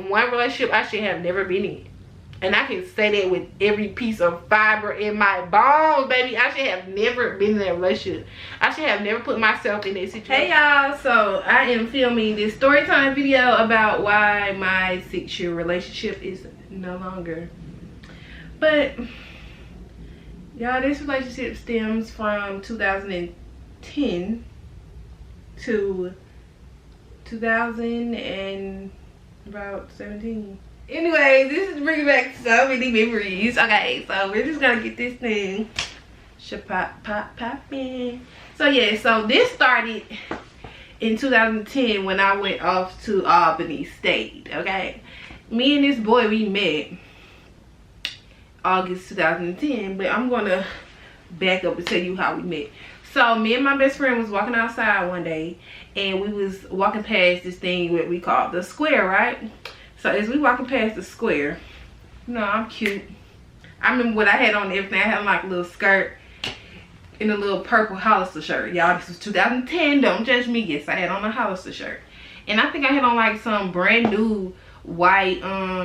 one relationship I should have never been in. And I can say that with every piece of fiber in my bones, baby. I should have never been in that relationship. I should have never put myself in that situation. Hey y'all, so I am filming this story time video about why my 6-year relationship is no longer. But y'all, this relationship stems from 2010 to 2017. Anyways, this is bringing back so many memories. Okay, so we're just gonna get this thing popping. So yeah, so this started in 2010 when I went off to Albany State. Okay, me and this boy, we met August 2010, but I'm gonna back up and tell you how we met. So me and my best friend was walking outside one day, and we was walking past this thing that we call the square, right? So as we walking past the square, you know, I'm cute. I remember what I had on and everything. I had on like a little skirt and a little purple Hollister shirt. Y'all, this was 2010. Don't judge me. Yes, I had on a Hollister shirt. And I think I had on like some brand new white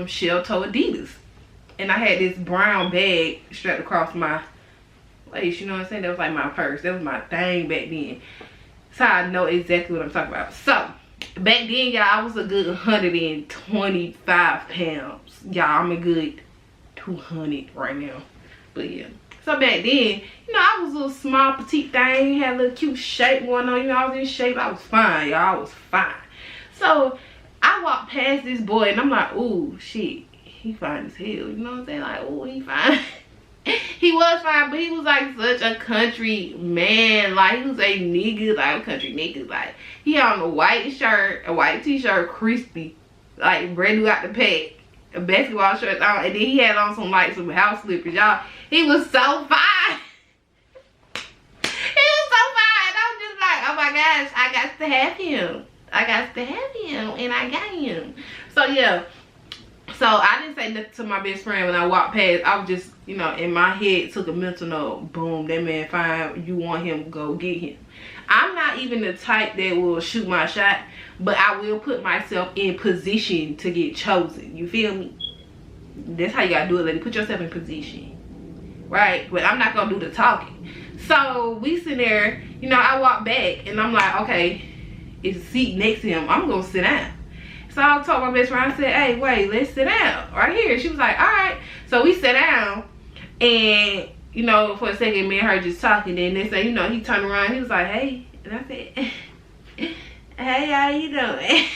shell toe Adidas. And I had this brown bag strapped across my waist. You know what I'm saying? That was like my purse. That was my thing back then. So I know exactly what I'm talking about. So back then, y'all, I was a good 125 pounds. Y'all, I'm a good 200 right now. But yeah. So back then, you know, I was a little small, petite thing. Had a little cute shape going on. You know, I was in shape. I was fine, y'all. I was fine. So I walked past this boy, and I'm like, ooh, shit. He fine as hell. You know what I'm saying? Like, ooh, he fine. He was fine, but he was like such a country man. Like, he was a nigga, like a country nigga. Like, he had on a white shirt, a white t-shirt, crispy, like brand new out the pack, a basketball shirt on, and then he had on some house slippers, y'all. He was so fine. He was so fine. I was just like, oh my gosh, I got to have him. I got to have him, and I got him. So yeah. So I didn't say nothing to my best friend when I walked past. I was just, you know, in my head took a mental note. Boom, that man fine. You want him, go get him. I'm not even the type that will shoot my shot, but I will put myself in position to get chosen. You feel me? That's how you gotta do it, lady. Put yourself in position, right? But I'm not gonna do the talking. So we sit there, you know, I walk back and I'm like, okay, it's a seat next to him. I'm gonna sit down. So I told my best friend, I said, hey, wait, let's sit down right here. She was like, all right. So we sat down, and, you know, for a second, me and her just talking. Then they say, you know, he turned around. He was like, hey. And I said, hey, how you doing? It's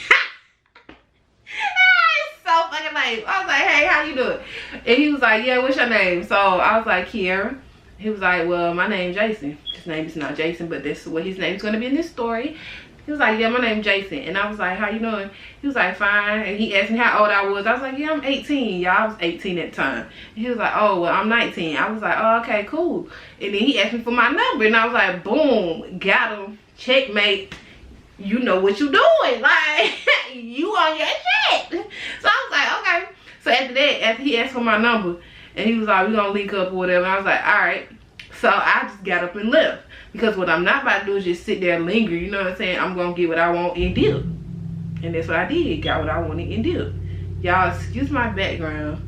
so fucking lame. I was like, hey, how you doing? And he was like, yeah, what's your name? So I was like, Kiara. He was like, well, my name's Jason. His name is not Jason, but that's what his name's going to be in this story. He was like, yeah, my name's Jason. And I was like, how you doing? He was like, fine. And he asked me how old I was. I was like, yeah, I'm 18. Y'all, I was 18 at the time. And he was like, oh, well, I'm 19. I was like, oh, okay, cool. And then he asked me for my number. And I was like, boom, got him. Checkmate. You know what you doing. Like, you on your shit. So I was like, okay. So after that, after he asked for my number, and he was like, we're going to link up or whatever. I was like, all right. So I just got up and left. Because what I'm not about to do is just sit there and linger. You know what I'm saying? I'm going to get what I want and dip. And that's what I did. Got what I wanted and dip. Y'all, excuse my background.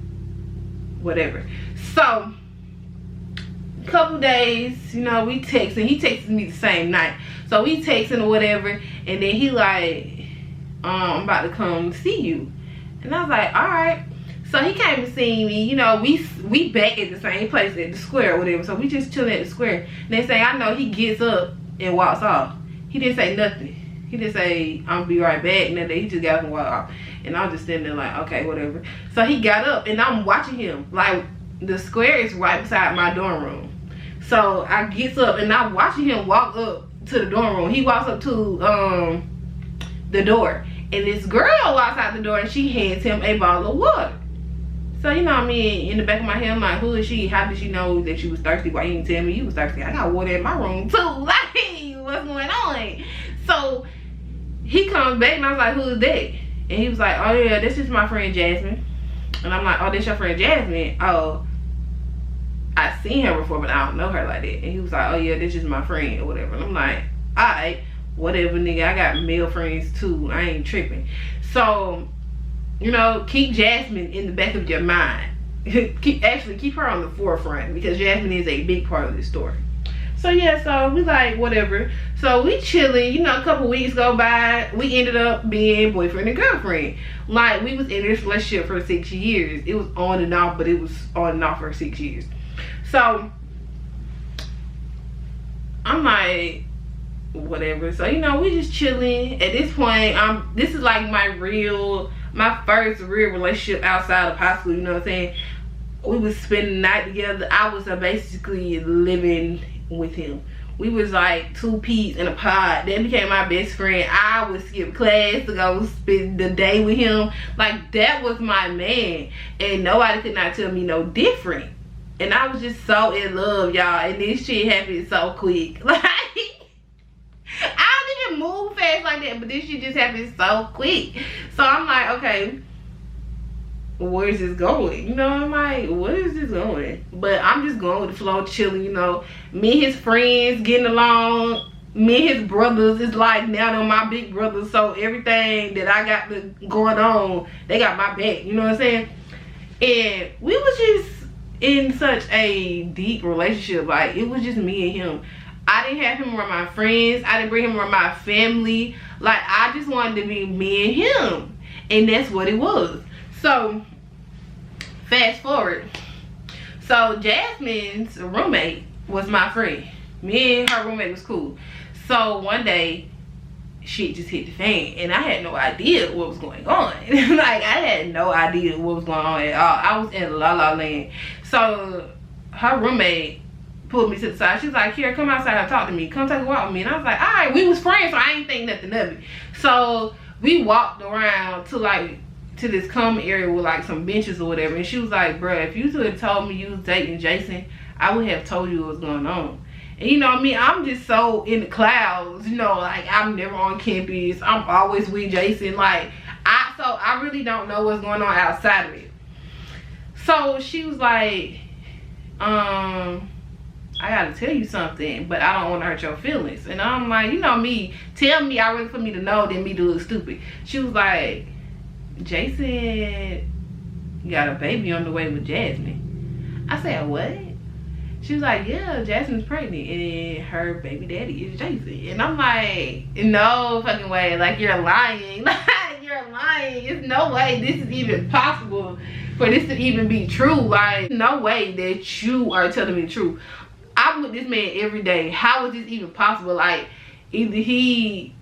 Whatever. So, a couple days, you know, we texting. He texted me the same night. So, we texting or whatever. And then he like, I'm about to come see you. And I was like, all right. So he came to see me, you know, we back at the same place at the square or whatever. So we just chilling at the square. Next thing I know, he gets up and walks off. He didn't say nothing. He didn't say, I'm gonna be right back. Nothing. He just got up and walked off. And I was just sitting there like, okay, whatever. So he got up and I'm watching him. Like, the square is right beside my dorm room. So I gets up and I'm watching him walk up to the dorm room. He walks up to the door. And this girl walks out the door and she hands him a bottle of water. So, you know what I mean, in the back of my head, I'm like, who is she? How did she know that you was thirsty? Why you didn't tell me you was thirsty? I got water in my room too. Like, what's going on? So, he comes back and I was like, who is that? And he was like, oh yeah, this is my friend Jasmine. And I'm like, oh, this your friend Jasmine? Oh, I seen her before, but I don't know her like that. And he was like, oh yeah, this is my friend or whatever. And I'm like, alright, whatever, nigga. I got male friends too. I ain't tripping. So, You know, keep Jasmine in the back of your mind. keep her on the forefront, because Jasmine is a big part of this story. So yeah, so we like whatever. So we chilling, you know, a couple weeks go by. We ended up being boyfriend and girlfriend. Like, we was in this relationship for 6 years. It was on and off, but it was on and off for 6 years. So I'm like, whatever. So, you know, we just chilling. At this point, this is like my first real relationship outside of high school, you know what I'm saying? We was spending the night together. I was basically living with him. We was like two peas in a pod. That became my best friend. I would skip class to go spend the day with him. Like, that was my man, and nobody could not tell me no different. And I was just so in love, y'all, and this shit happened so quick. Like, I don't even move fast like that, but this shit just happened so quick. So I'm like, okay, where's this going? You know, I'm like, where is this going? But I'm just going with the flow, chilling, you know. Me and his friends getting along. Me and his brothers is like, now they're my big brothers. So everything that I got going on, they got my back. You know what I'm saying? And we was just in such a deep relationship. Like, it was just me and him. I didn't have him around my friends. I didn't bring him around my family. Like, I just wanted to be me and him. And that's what it was. So, fast forward. So, Jasmine's roommate was my friend. Me and her roommate was cool. So, one day, shit just hit the fan. And I had no idea what was going on. Like, I had no idea what was going on at all. I was in la la land. So, her roommate pulled me to the side. She was like, here, come outside and talk to me. Come take a walk with me. And I was like, all right, we was friends, so I ain't think nothing of it. So, we walked around to this common area with like some benches or whatever, and she was like, bruh, if you would have told me you was dating Jason, I would have told you what was going on. And you know me, I'm just so in the clouds, you know, like, I'm never on campus, I'm always with Jason, like, I really don't know what's going on outside of it. So she was like, I gotta tell you something, but I don't want to hurt your feelings. And I'm like, you know me, tell me, I rather for me to know than me to look stupid. She was like, Jason got a baby on the way with Jasmine. I said, what? She was like, yeah, Jasmine's pregnant and her baby daddy is Jason. And I'm like, no fucking way. Like, you're lying. Like, you're lying. There's no way this is even possible for this to even be true. Like, no way that you are telling me the truth. I'm with this man every day. How is this even possible? Like, either he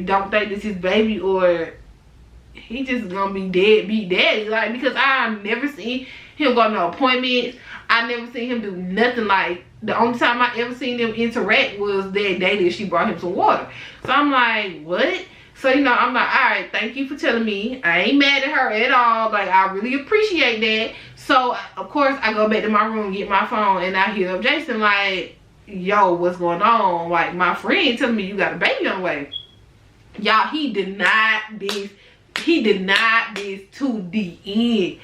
don't think this is his baby, or he just gonna be deadbeat daddy. Like, because I've never seen him go to no appointments. I never seen him do nothing. Like, the only time I ever seen them interact was that day that she brought him some water. So I'm like, what? So, you know, I'm like, all right, thank you for telling me. I ain't mad at her at all. Like, I really appreciate that. So, of course, I go back to my room, get my phone, and I hit up Jason like, yo, what's going on? Like, my friend telling me you got a baby on the way. Y'all, he denied this. He denied this to the end.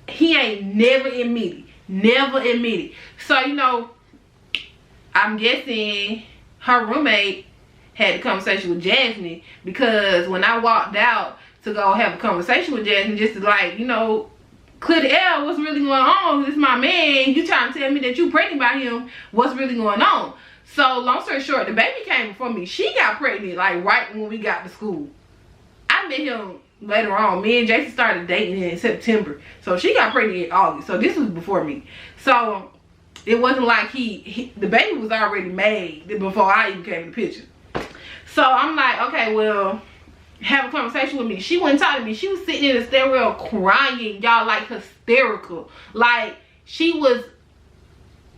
He ain't never admitted. Never admitted. So, you know, I'm guessing her roommate had a conversation with Jasmine, because when I walked out to go have a conversation with Jasmine, just to, like, you know, clear the air, what's really going on? This is my man. You trying to tell me that you pregnant by him. What's really going on? So, long story short, the baby came before me. She got pregnant, like, right when we got to school. I met him later on. Me and Jason started dating in September. So, she got pregnant in August. So, this was before me. So, it wasn't like the baby was already made before I even came in the picture. So, I'm like, okay, well, have a conversation with me. She wouldn't talk to me. She was sitting in the stairwell crying, y'all, like hysterical. Like, she was,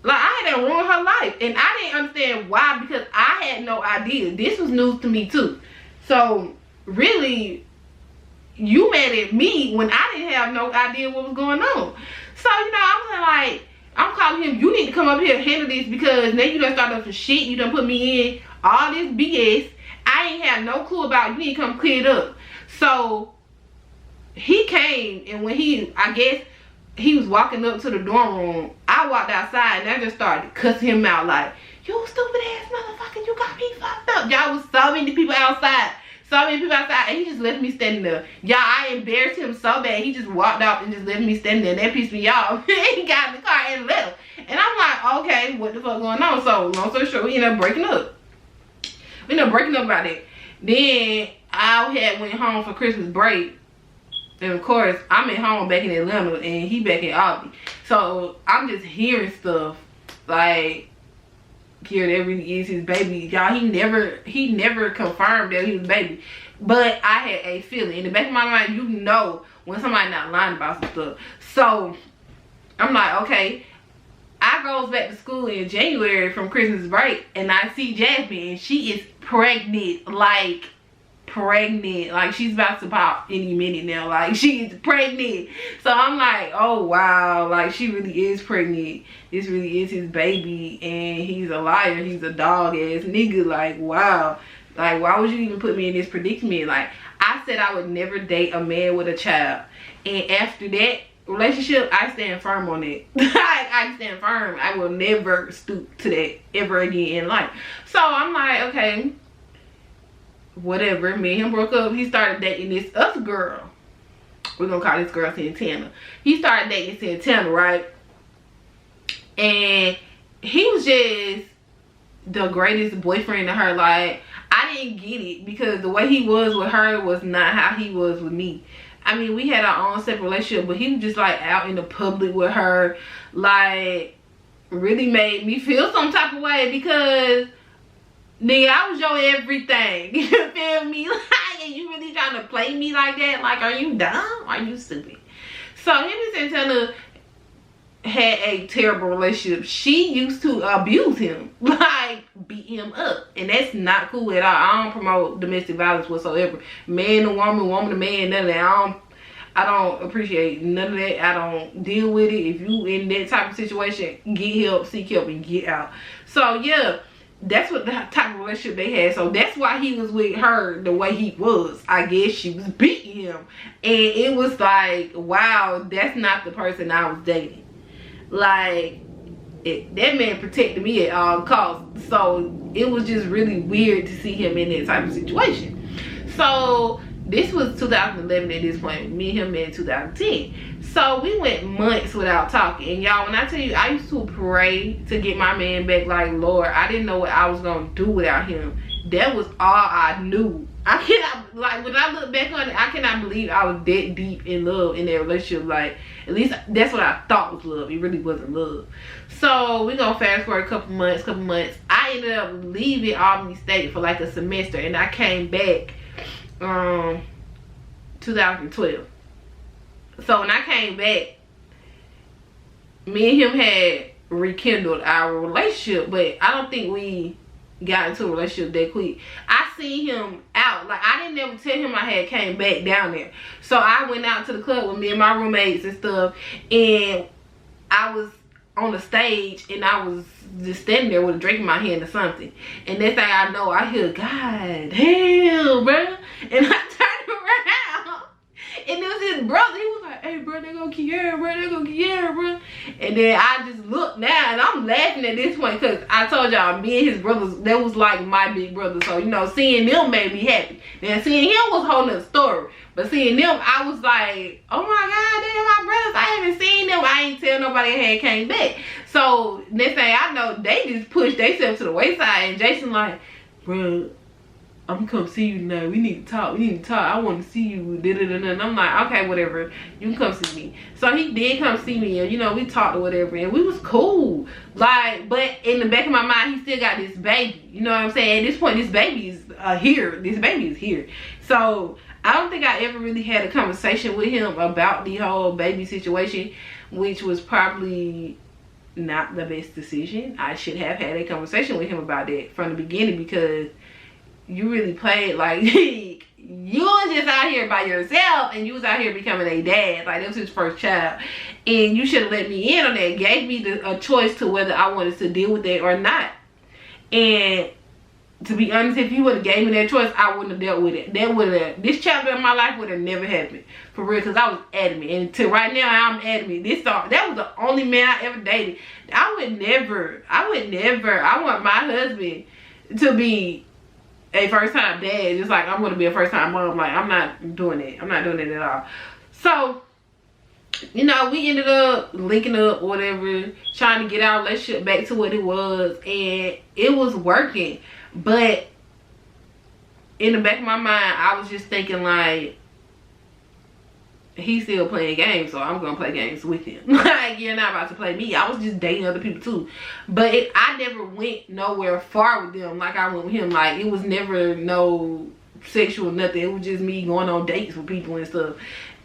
like, I had to ruin her life. And I didn't understand why, because I had no idea. This was news to me too. So, really, you mad at me when I didn't have no idea what was going on. So, you know, I was like, I'm calling him, you need to come up here and handle this, because now you done started up some shit. You done put me in all this BS. I ain't have no clue about it. You need to come clear it up. So, he came, and when I guess he was walking up to the dorm room, I walked outside, and I just started cussing him out like, you stupid ass motherfucker, you got me fucked up. Y'all was so many people outside. So so many people outside, and he just left me standing there. Y'all, I embarrassed him so bad. He just walked off and just left me standing there. And that pissed me off. He got in the car and left. And I'm like, okay, what the fuck going on? So, long story short, we ended up breaking up. We ended up breaking up about that. Then, I had went home for Christmas break. And of course, I'm at home back in Atlanta and he back in Albany. So I'm just hearing stuff like, here that really is his baby. Y'all, he never confirmed that he was baby. But I had a feeling. In the back of my mind, you know when somebody not lying about some stuff. So I'm like, okay. I goes back to school in January from Christmas break and I see Jasmine and she is pregnant. Like she's about to pop any minute now. Like, she is pregnant. So I'm like, oh wow, like she really is pregnant. This really is his baby and he's a liar. He's a dog ass nigga. Like, wow. Like, why would you even put me in this predicament? Like, I said I would never date a man with a child, and after that relationship, I stand firm on it. I stand firm. I will never stoop to that ever again in life. So I'm like, okay, whatever. Me and him broke up. He started dating this other girl. We're gonna call this girl Santana. He started dating Santana, right? And he was just the greatest boyfriend to her. Like, I didn't get it because the way he was with her was not how he was with me. I mean, we had our own separate relationship, but he was just like out in the public with her. Like, really made me feel some type of way because, nigga, I was your everything. You feel me? Like, and you really trying to play me like that? Like, are you dumb? Are you stupid? So him and Santana had a terrible relationship. She used to abuse him, like beat him up, and that's not cool at all. I don't promote domestic violence whatsoever. Man to woman, woman to man, none of that. I don't appreciate none of that. I don't deal with it. If you in that type of situation, get help, seek help, and get out. So yeah, that's what the type of relationship they had. So that's why he was with her the way he was. I guess she was beating him, and it was like, wow, that's not the person I was dating. Like, that man protected me at all costs. So it was just really weird to see him in that type of situation. So this was 2011 at this point. Me and him met in 2010. So we went months without talking. And y'all, when I tell you, I used to pray to get my man back. Like, Lord, I didn't know what I was going to do without him. That was all I knew. I cannot, like, when I look back on it, I cannot believe I was that deep in love in that relationship. Like, at least that's what I thought was love. It really wasn't love. So we're gonna fast forward a couple months. I ended up leaving Albany State for like a semester, and I came back 2012. So when I came back, me and him had rekindled our relationship, but I don't think we got into a relationship that quick. I seen him out. Like, I didn't ever tell him I had came back down there. So I went out to the club with me and my roommates and stuff, and I was on the stage and I was just standing there with a drink in my hand or something, and next thing I know, I hear, God damn, bro. And I turned around and it was his brother. He was like, hey bro, they go Kiara, bro, they go Kiara, bro. And then I just looked now and I'm laughing at this point because I told y'all, me and his brothers, that was like my big brother. So, you know, seeing them made me happy. Then seeing him was a whole nother story. But seeing them, I was like, oh my God, they're my brothers. I haven't seen them. I ain't tell nobody I had came back. So next thing I know, they just pushed themselves to the wayside, and Jason like, bro, I'm gonna come see you now. We need to talk. I want to see you. And I'm like, okay, whatever. You can come see me. So he did come see me, and you know, we talked or whatever, and we was cool. Like, but in the back of my mind, he still got this baby. You know what I'm saying? At this point, this baby is here. This baby is here. So I don't think I ever really had a conversation with him about the whole baby situation, which was probably not the best decision. I should have had a conversation with him about that from the beginning, because you really played like you was just out here by yourself, and you was out here becoming a dad. Like, that was his first child, and you should have let me in on that. Gave me a choice to whether I wanted to deal with that or not. And to be honest, if you would have gave me that choice, I wouldn't have dealt with it. That would have, this chapter of my life would have never happened, for real, because I was adamant. And to right now, I'm adamant. That was the only man I ever dated. I would never, I want my husband to be a first time dad, just like I'm gonna be a first time mom. Like, I'm not doing it. I'm not doing it at all. So, you know, we ended up linking up or whatever, trying to get our relationship back to what it was, and it was working. But in the back of my mind, I was just thinking like, he's still playing games, so I'm gonna play games with him. Like, you're not about to play me. I was just dating other people too, but I never went nowhere far with them like I went with him. Like, it was never no sexual nothing. It was just me going on dates with people and stuff.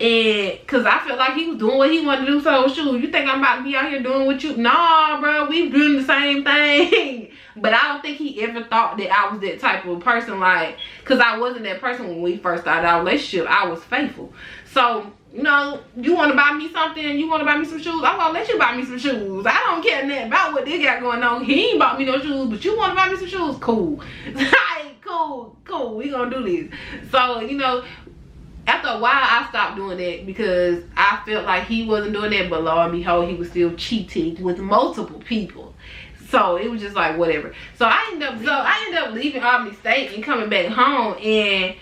And cause I felt like he was doing what he wanted to do. So shoot, you think I'm about to be out here doing what you? Nah, bro, we doing the same thing. But I don't think he ever thought that I was that type of person. Like, cause I wasn't that person when we first started our relationship. I was faithful. So, you know, you want to buy me something, you want to buy me some shoes, I'm gonna let you buy me some shoes. I don't care nothing about what they got going on. He ain't bought me no shoes, but you want to buy me some shoes, cool. Like, cool, we gonna do this. So, you know, after a while I stopped doing that because I felt like he wasn't doing that, but lo and behold, he was still cheating with multiple people. So it was just like whatever. So I ended up leaving Albany State and coming back home, and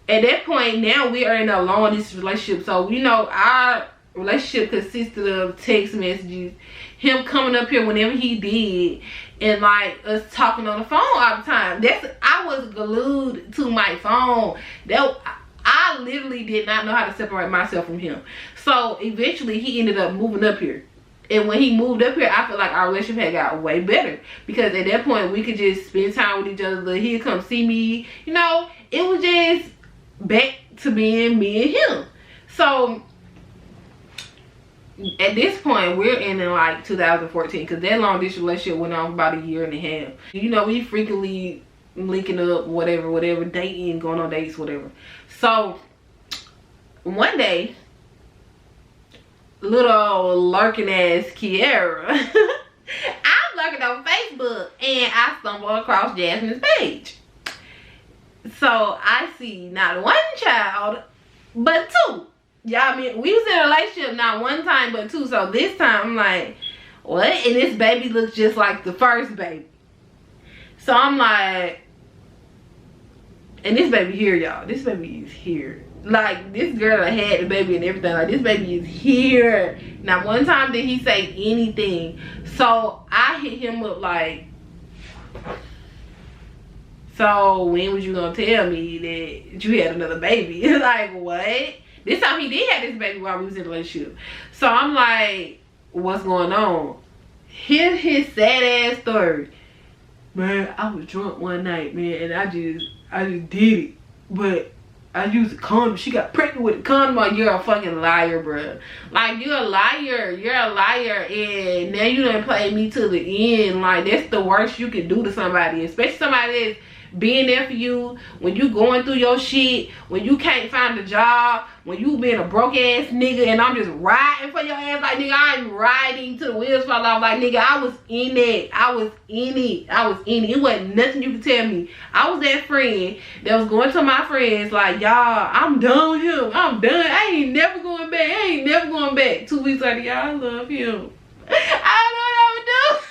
at that point now we are in a long distance relationship. So, you know, our relationship consisted of text messages, him coming up here whenever he did, and like us talking on the phone all the time. I was glued to my phone. I literally did not know how to separate myself from him. So eventually he ended up moving up here. And when he moved up here, I feel like our relationship had got way better. Because at that point, we could just spend time with each other. He'd come see me. You know, it was just back to being me and him. So at this point, we're in like 2014. Because that long distance relationship went on for about a year and a half. You know, we frequently linking up, whatever, dating, going on dates, whatever. So one day, little lurking ass Kiara, I'm lurking on Facebook and I stumble across Jasmine's page. So I see not one child, but two. Y'all, I mean, we was in a relationship not one time, but two. So this time I'm like, what? And this baby looks just like the first baby. So I'm like, and this baby here, y'all. This baby is here. Like, this girl that had the baby and everything, like, this baby is here. Now, one time did he say anything. So I hit him up like, so when was you gonna tell me that you had another baby? Like, what? This time he did have this baby while we was in a relationship. So I'm like, what's going on? Here's his sad ass story. Man, I was drunk one night, man, and I just did it. But I used a condom. She got pregnant with a condom. Like, you're a fucking liar, bruh. Like, you're a liar. You're a liar. And now you done played me to the end. Like, that's the worst you can do to somebody. Especially somebody that's being there for you when you going through your shit, when you can't find a job, when you being a broke ass nigga, and I'm just riding for your ass. Like, nigga, I'm riding to the wheels fall off. Like, nigga, I was in it. I was in it. It wasn't nothing you could tell me. I was that friend that was going to my friends like, y'all, I'm done with him. I'm done. I ain't never going back. 2 weeks later, y'all, I love him. I don't know what I would do.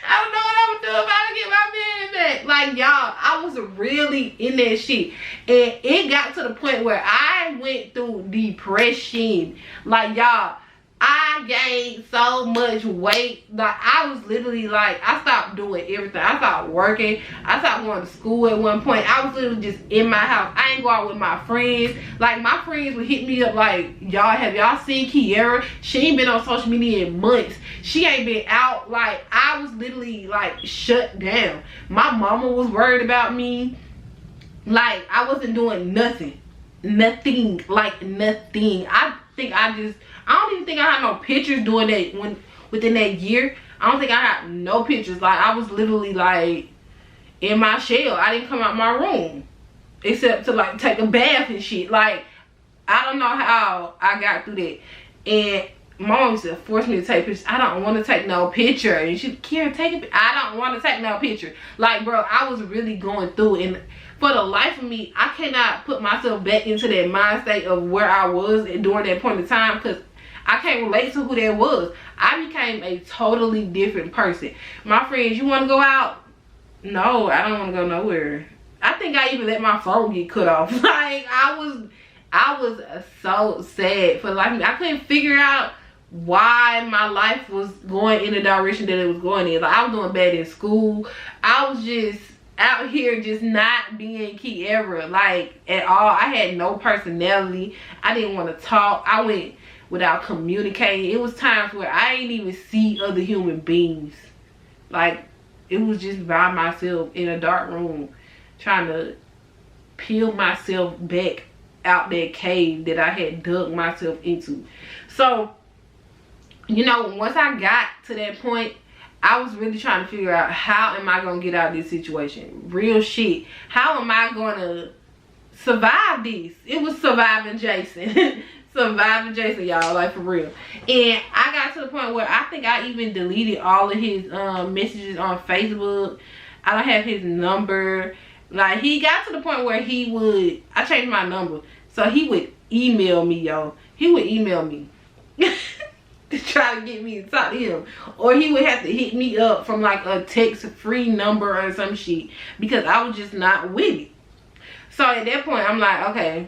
I don't know what I would do if I would get my man back. Like, y'all, I was really in that shit. And it got to the point where I went through depression. Like, y'all, I gained so much weight. Like, I was literally like, I stopped doing everything. I stopped working. I stopped going to school at one point. I was literally just in my house. I ain't go out with my friends. Like, my friends would hit me up like, y'all, have y'all seen Kiara? She ain't been on social media in months. She ain't been out. Like, I was literally like shut down. My mama was worried about me. Like, I wasn't doing nothing. Like, nothing. I don't even think I had no pictures doing that within that year. I don't think I had no pictures. Like, I was literally like in my shell. I didn't come out my room except to like take a bath and shit. Like, I don't know how I got through that. And mom used to force me to take pictures. I don't want to take no picture. And she, Karen, take it. I don't want to take no picture. Like, bro, I was really going through, and for the life of me, I cannot put myself back into that mind state of where I was during that point in time, because I can't relate to who that was. I became a totally different person. My friends, you want to go out? No, I don't want to go nowhere. I think I even let my phone get cut off. Like, I was so sad for life. I couldn't figure out why my life was going in the direction that it was going in. Like, I was doing bad in school. I was just out here just not being Kiera, like, at all. I had no personality. I didn't want to talk. I went without communicating. It was times where I didn't even see other human beings. Like, it was just by myself in a dark room trying to peel myself back out that cave that I had dug myself into. So, you know, once I got to that point, I was really trying to figure out, how am I going to get out of this situation? Real shit. How am I going to survive this? It was surviving Jason. Surviving Jason, y'all, like, for real. And I got to the point where I think I even deleted all of his messages on Facebook. I don't have his number. Like, he got to the point where he would, I changed my number, so he would email me, y'all. He would email me to try to get me to talk to him, or he would have to hit me up from like a text free number or some shit, because I was just not with it. So at that point, I'm like, okay,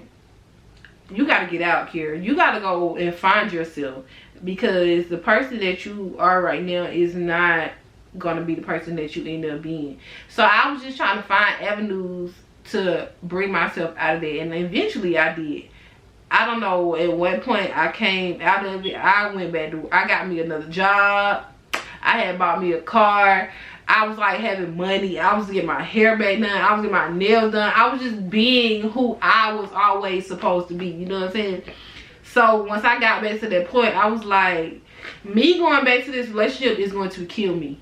you got to get out, Kira. You got to go and find yourself, because the person that you are right now is not going to be the person that you end up being. So I was just trying to find avenues to bring myself out of there, and eventually I did. I don't know at what point I came out of it. I went back to, I got me another job. I had bought me a car. I was like having money. I was getting my hair back done. I was getting my nails done. I was just being who I was always supposed to be. You know what I'm saying? So once I got back to that point, I was like, me going back to this relationship is going to kill me.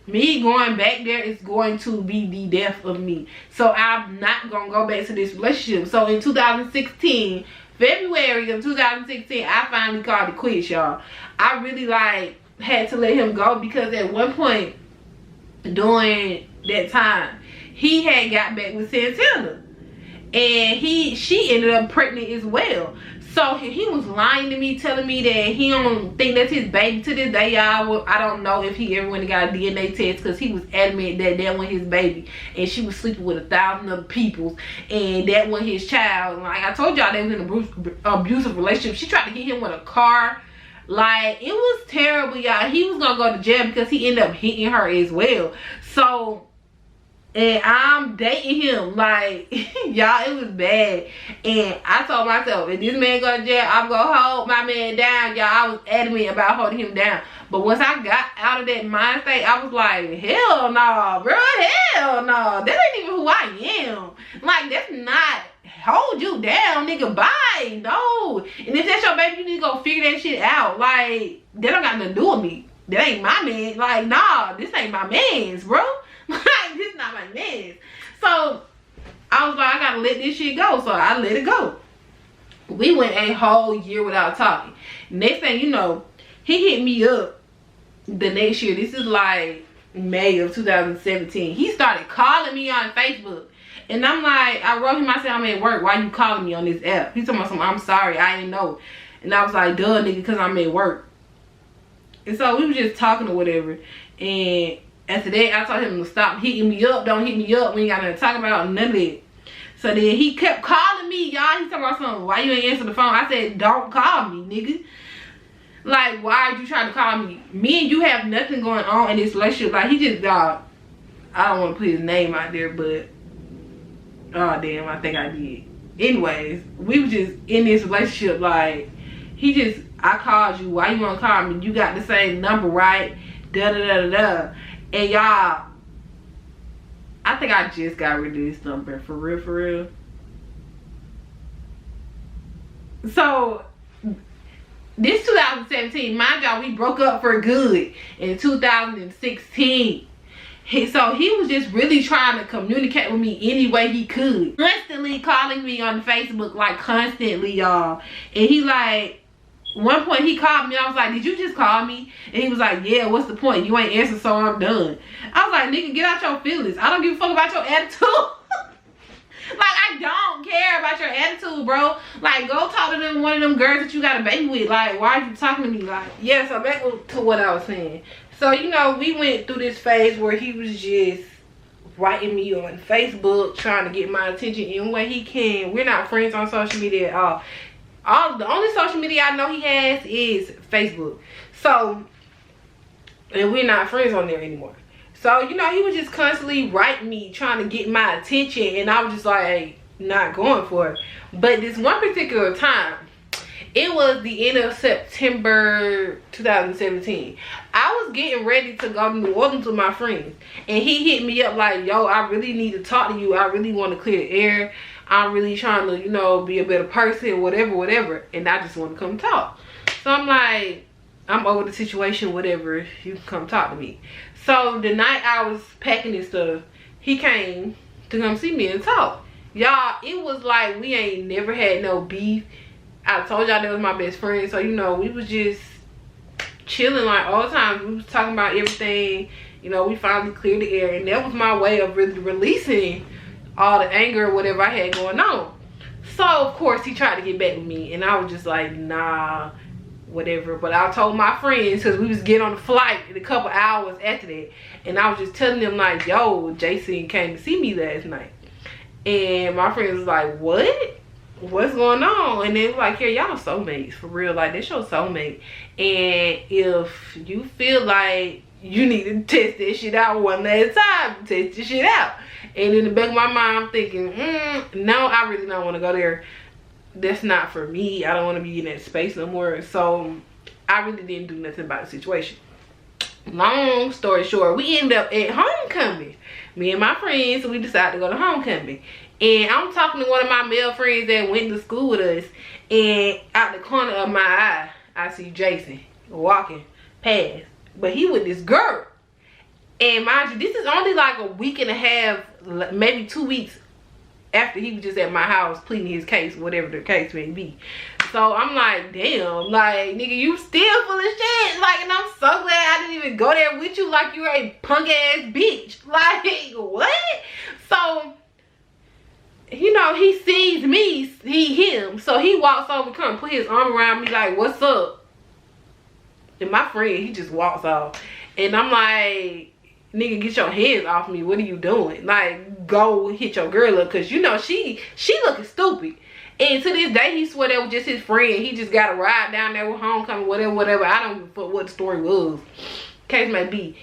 Me going back there is going to be the death of me. So I'm not going to go back to this relationship. So in 2016, February of 2016, I finally called it quits, y'all. I really like had to let him go, because at one point during that time, he had got back with Santana, and she ended up pregnant as well. So he was lying to me, telling me that he don't think that's his baby. To this day, y'all, I don't know if he ever went and got a DNA test, because he was adamant that that wasn't his baby, and she was sleeping with 1,000 other people, and that wasn't his child. Like I told y'all, they was in an abusive relationship. She tried to hit him with a car. Like, it was terrible, y'all. He was gonna go to jail because he ended up hitting her as well. So, and I'm dating him, like, y'all, it was bad. And I told myself, if this man go to jail, I'm gonna hold my man down, y'all. I was adamant about holding him down. But once I got out of that mind state, I was like, hell no, bro, hell no. That ain't even who I am. Like, that's not hold you down, nigga. Bye. No. And if that's your baby, you need to go figure that shit out. Like, that don't got nothing to do with me. That ain't my man. Like, nah, this ain't my man's, bro. Like, this not my man's. So I was like, I gotta let this shit go. So I let it go. We went a whole year without talking. Next thing you know, he hit me up the next year. This is like May of 2017. He started calling me on Facebook. And I'm like, I wrote him, I said, I'm at work. Why you calling me on this app? He told me something, I'm sorry, I didn't know. And I was like, duh, nigga, because I'm at work. And so we were just talking or whatever. And after that, I told him to stop hitting me up. Don't hit me up. We ain't got nothing to talk about, none of that. So then he kept calling me, y'all. He talking about something, why you ain't answer the phone? I said, don't call me, nigga. Like, why are you trying to call me? Me and you have nothing going on in this relationship. Like, he just, I don't want to put his name out there, but oh damn, I think I did. Anyways, we were just in this relationship. Like, he just, I called you, why you want to call me? You got the same number, right? Da da da da da. And y'all, I think I just got rid of this number. For real, for real. So this 2017, mind y'all, we broke up for good in 2016. So he was just really trying to communicate with me any way he could. Constantly calling me on Facebook, like constantly, y'all. And he like, one point he called me, I was like, did you just call me? And he was like, yeah, what's the point? You ain't answer, so I'm done. I was like, nigga, get out your feelings. I don't give a fuck about your attitude. Like, I don't care about your attitude, bro. Like, go talk to them, one of them girls that you got a baby with. Like, why are you talking to me? Like, yeah, so back to what I was saying. So, you know, we went through this phase where he was just writing me on Facebook, trying to get my attention any way he can. We're not friends on social media at all. The only social media I know he has is Facebook. So, and we're not friends on there anymore. So, you know, he was just constantly writing me, trying to get my attention, and I was just like, hey, not going for it. But this one particular time, it was the end of September 2017. I was getting ready to go to New Orleans with my friends, and he hit me up like, yo, I really need to talk to you. I really want to clear the air. I'm really trying to, you know, be a better person, whatever. And I just want to come talk. So I'm like, I'm over the situation, whatever. You can come talk to me. So the night I was packing and stuff, he came to come see me and talk. Y'all, it was like we ain't never had no beef. I told y'all that was my best friend. So, you know, we was just chilling like all the time. We was talking about everything. You know, we finally cleared the air. And that was my way of really releasing all the anger or whatever I had going on. So, of course, he tried to get back with me. And I was just like, nah, whatever. But I told my friends, because we was getting on the flight in a couple hours after that. And I was just telling them like, yo, Jason came to see me last night. And my friends was like, what? What's going on? And they was like, yeah, y'all soulmates for real. Like, that's your soulmate. And if you feel like you need to test that shit out one last time, test the shit out. And in the back of my mind, I'm thinking, no, I really don't want to go there. That's not for me. I don't want to be in that space no more. So I really didn't do nothing about the situation. Long story short, we ended up at homecoming. Me and my friends, we decided to go to homecoming. And I'm talking to one of my male friends that went to school with us. And out the corner of my eye, I see Jason walking past. But he with this girl. And mind you, this is only like a week and a half, maybe 2 weeks after he was just at my house pleading his case, whatever the case may be. So I'm like, damn, like, nigga, you still full of shit. Like, and I'm so glad I didn't even go there with you like you were a punk ass bitch. Like, what? So, you know, he sees me, him. So he walks over, come put his arm around me like, what's up? And my friend, he just walks off. And I'm like, nigga, get your hands off me. What are you doing? Like, go hit your girl up. Because, you know, she looking stupid. And to this day, he swear that was just his friend. He just got a ride down there with homecoming, whatever. I don't give a fuck what the story was. Case may be.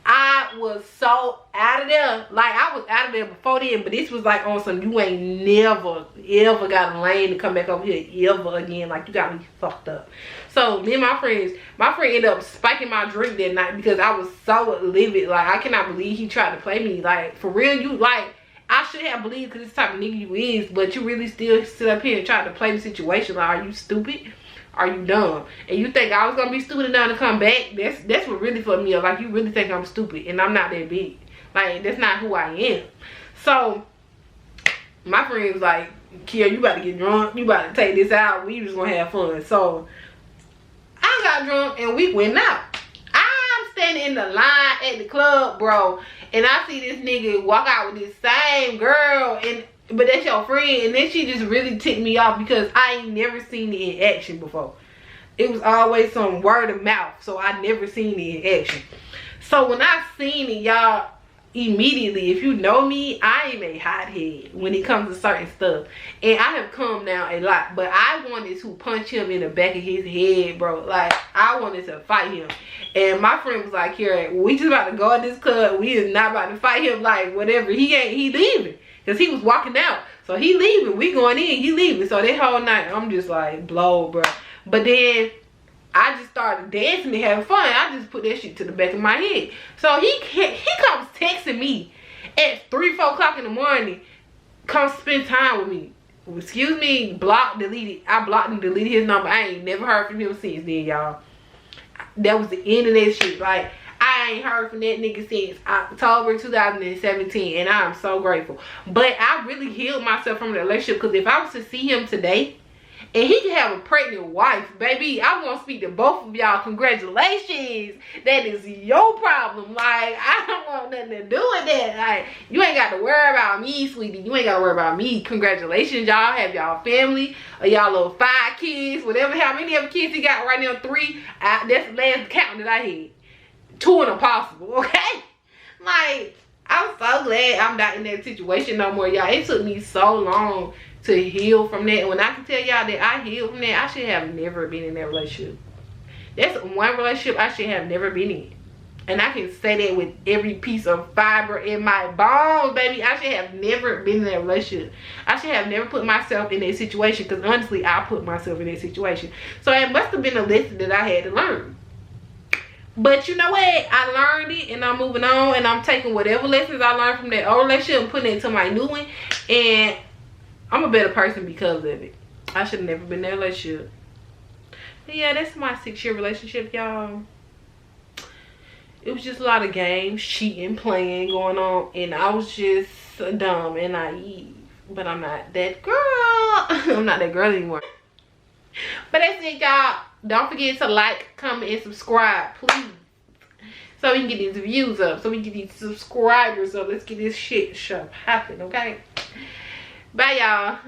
I was so out of there. Like, I was out of there before then. But this was like on some, you ain't never, ever got a lane to come back over here ever again. Like, you got me fucked up. So, me and my friend ended up spiking my drink that night because I was so livid. Like, I cannot believe he tried to play me. Like, for real, you, like, I should have believed because this type of nigga you is, but you really still sit up here and try to play the situation. Like, are you stupid? Are you dumb? And you think I was gonna be stupid enough to come back? That's what really fucked me up. Like, you really think I'm stupid and I'm not that big. Like, that's not who I am. So my friend was like, Kia, you about to get drunk, you about to take this out, we just gonna have fun. So I got drunk and we went out. I'm standing in the line at the club, bro, and I see this nigga walk out with this same girl, but that's your friend. And then she just really ticked me off because I ain't never seen it in action before. It was always some word of mouth, so I never seen it in action. So when I seen it, y'all, immediately, if you know me, I am a hothead when it comes to certain stuff. And I have calmed down a lot, but I wanted to punch him in the back of his head, bro. Like, I wanted to fight him. And my friend was like, here, we just about to go in this club. We is not about to fight him. Like, whatever. He leaving. Because he was walking out. So he leaving. We going in. He leaving. So that whole night, I'm just like, blow, bro. But then I just started dancing and having fun. I just put that shit to the back of my head. So he comes texting me at 3, 4 o'clock in the morning. Come spend time with me. Excuse me, block, deleted. I blocked and deleted his number. I ain't never heard from him since then, y'all. That was the end of that shit. Like, I ain't heard from that nigga since October 2017, and I am so grateful. But I really healed myself from the relationship, because if I was to see him today and he could have a pregnant wife, baby, I want to speak to both of y'all. Congratulations. That is your problem. Like, I don't want nothing to do with that. Like, you ain't got to worry about me, sweetie. You ain't got to worry about me. Congratulations, y'all. Have y'all family, or y'all little 5 kids, whatever. How many other kids he got right now? 3. That's the last count that I had. 2 and impossible, okay? Like, I'm so glad I'm not in that situation no more, y'all. It took me so long to heal from that. And when I can tell y'all that I healed from that, I should have never been in that relationship. That's one relationship I should have never been in. And I can say that with every piece of fiber in my bones, baby. I should have never been in that relationship. I should have never put myself in that situation, because honestly, I put myself in that situation. So it must have been a lesson that I had to learn. But you know what? I learned it, and I'm moving on, and I'm taking whatever lessons I learned from that old relationship and putting it into my new one. And I'm a better person because of it. I should have never been in that relationship. But yeah, that's my 6-year relationship, y'all. It was just a lot of games, cheating, playing going on, and I was just dumb and naive. But I'm not that girl. I'm not that girl anymore. But that's it, y'all. Don't forget to like, comment, and subscribe, please. So we can get these views up. So we can get these subscribers up. Let's get this shit happen, okay? Bye, y'all.